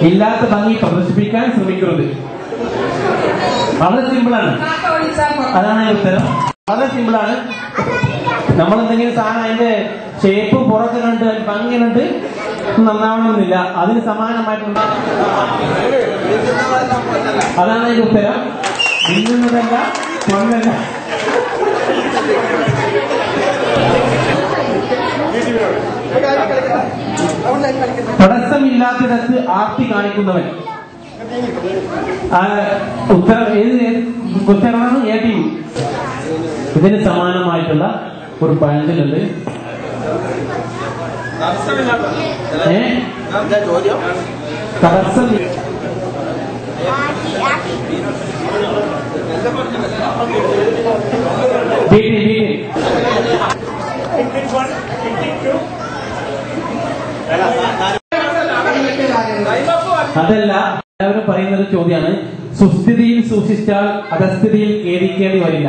ഇല്ലാത്ത ഭംഗി പ്രദർശിപ്പിക്കാൻ ശ്രമിക്കരുത്. വളരെ സിമ്പിളാണ്. അതാണ് ഉത്തരം. വളരെ സിമ്പിളാണ്. നമ്മളെന്തെങ്കിലും സാധനം അതിന്റെ ഷേപ്പ് പുറത്ത് കണ്ട് ഭംഗി കണ്ട് നന്നാവണമെന്നില്ല. അതിന് സമാനമായിട്ടുണ്ട്. അതാണ് അതിന്റെ ഉത്തരം. മിന്നുന്നതല്ല, പൊന്നല്ല. തടസ്സമില്ലാത്തിടത്ത് ആർത്തി കാണിക്കുന്നവൻ. ഉത്തരം ഏത് ഉത്തരമാണ്? A team. ഇതിന് സമാനമായിട്ടുള്ള ഒരു പഴഞ്ചൊല്ലുണ്ട്. തടസ്സം അതല്ല, എല്ലാവരും പറയുന്നൊരു ചോദ്യമാണ്. സുസ്ഥിതിയിൽ സൂക്ഷിച്ചാൽ അധസ്ഥിതിയിൽ ഖേദിക്കേണ്ടി വരില്ല.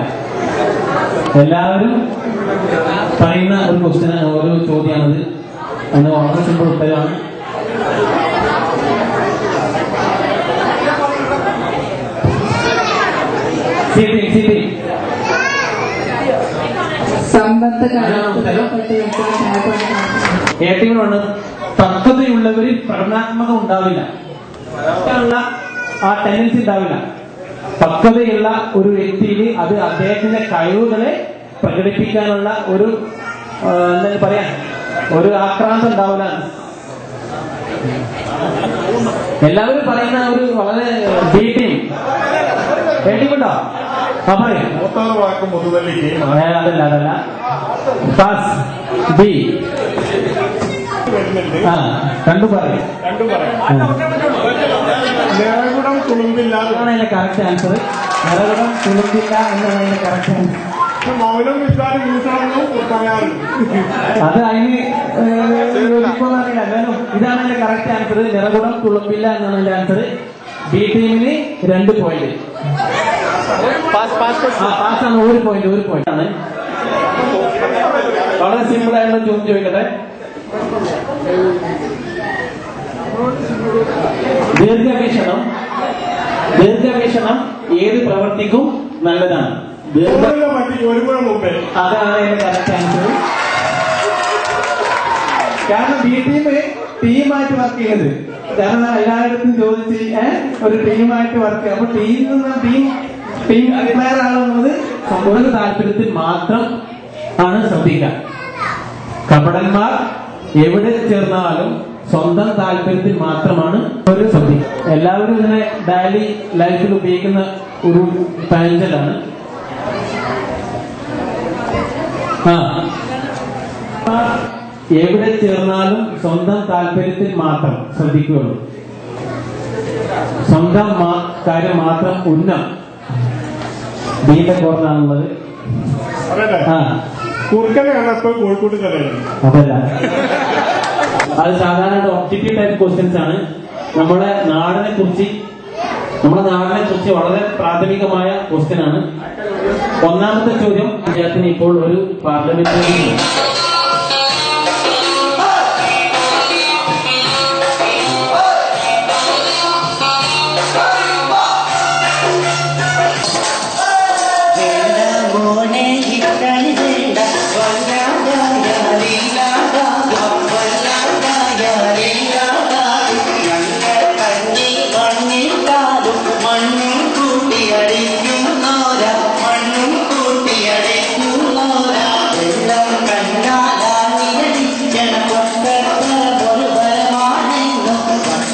എല്ലാവരും പറയുന്ന ഒരു ക്വസ്റ്റ്യൻ, ഒരു ചോദ്യമാണത്. അതിന് വളരെ സിമ്പിൾ ഉത്തരമാണ്. ഏറ്റവും പക്വതയുള്ളവരിൽ പഠനാത്മക ഉണ്ടാവില്ല. ആ ടെൻഡൻസി ഉണ്ടാവില്ല. പക്വതയുള്ള ഒരു വ്യക്തിയിൽ അത് അദ്ദേഹത്തിന്റെ കഴിവുകളെ പ്രകടിപ്പിക്കാനുള്ള ഒരു എന്താ പറയാ, ഒരു ആക്രാന്തം ഉണ്ടാവില്ല. എല്ലാവരും പറയുന്ന ഒരു വളരെ കേട്ടിട്ടുണ്ടോ? ആ പറയും. അതല്ല പാസ് ബി. രണ്ടും പറയും. നിറകുടം തുളുമ്പില്ല എന്നാണ് അതിന്റെ കറക്റ്റ് ആൻസർ. നിറകുടം തുളുമ്പില്ല എന്നാണ് അതിന്റെ കറക്റ്റ് ആൻസർ. അത് അതിന് യോജിപ്പോന്നറിയില്ല. എന്നാലും ഇതാണ് അതിന്റെ കറക്റ്റ് ആൻസർ. നിറകുടം തുളുമ്പില്ല എന്നാണ് അതിന്റെ ആൻസർ. ബി ടീമിന് 2 പോയിന്റ്. പാസ്സാണ്. 1 പോയിന്റ് ആണ്. വളരെ സിമ്പിൾ ആയിട്ടുള്ള ചോദ്യം ചോദിക്കട്ടെ. ദീർഘവീക്ഷണം ഏത് പ്രവൃത്തിക്കും നല്ലതാണ്? അതാണ് അതിന്റെ കറക്റ്റ് ആൻസർ. കാരണം ബി ടീമായിട്ട് വർക്ക് ചെയ്യുന്നത്. കാരണം എല്ലായിടത്തും ചോദിച്ച് ഒരു ടീമായിട്ട് വർക്ക് ചെയ്യും. അപ്പൊ ടീമിൽ നിന്ന് ടീം പ്ലെയർ ആണെന്നത് സ്വന്തം താല്പര്യത്തിൽ മാത്രം ആണ് ശ്രദ്ധിക്കുക. കപടന്മാർ എവിടെ ചേർന്നാലും സ്വന്തം താല്പര്യത്തിൽ മാത്രമാണ് ഒരു ശ്രദ്ധിക്കുക. എല്ലാവരും ഇതിനെ ഡെയിലി ലൈഫിൽ ഉപയോഗിക്കുന്ന ഒരു പഴഞ്ചൊല്ലാണ്. എവിടെ ചേർന്നാലും സ്വന്തം താല്പര്യത്തിൽ മാത്രം ശ്രദ്ധിക്കുകയുള്ളൂ. സ്വന്തം കാര്യം മാത്രം ബിയുടെ കോർണാണുള്ളത്. ആ കുറുക്കനെ കണ്ടപ്പോ കോഴിക്കോട്ട് കഥയാണ്. അതല്ല, അത് സാധാരണ ഒബ്ജക്റ്റീവ് ടൈപ്പ് ക്വസ്റ്റ്യൻസ് ആണ്. നമ്മുടെ നാടിനെ കുറിച്ച് വളരെ പ്രാഥമികമായ ക്വസ്റ്റ്യൻ ആണ്. ഒന്നാമത്തെ ചോദ്യം, വിദ്യാർത്ഥിനി ഇപ്പോൾ ഒരു പാർലമെന്ററി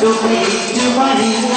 to be